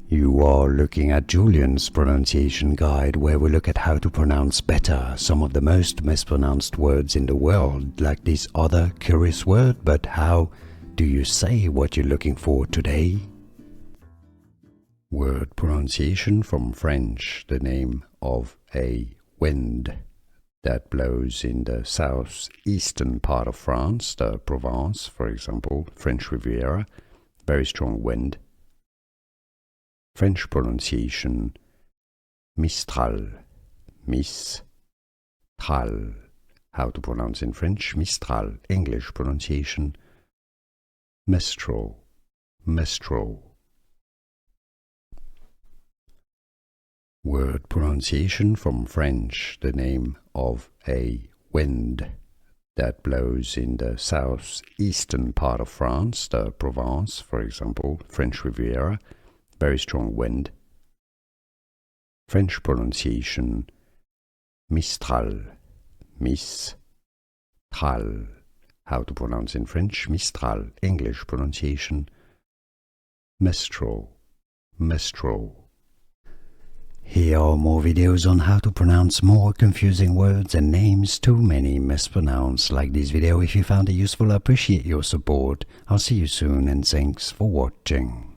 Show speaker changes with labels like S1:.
S1: You are looking at Julian's pronunciation guide, where we look at how to pronounce better some of the most mispronounced words in the world, like this other curious word. But how do you say what you're looking for today? Word pronunciation from French, the name of a wind that blows in the southeastern part of France, the Provence, for example, French Riviera, very strong wind. French pronunciation, Mistral, Mistral. How to pronounce in French, Mistral. English pronunciation, Mistral, Mistral. Word pronunciation from French, the name of a wind that blows in the southeastern part of France, the Provence, for example, French Riviera, very strong wind. French pronunciation, Mistral, Mistral. How to pronounce in French, Mistral. English pronunciation, Mistral, Mistral. Here are more videos on how to pronounce more confusing words and names too many mispronounced. Like this video if you found it useful. I appreciate your support. I'll see you soon and thanks for watching.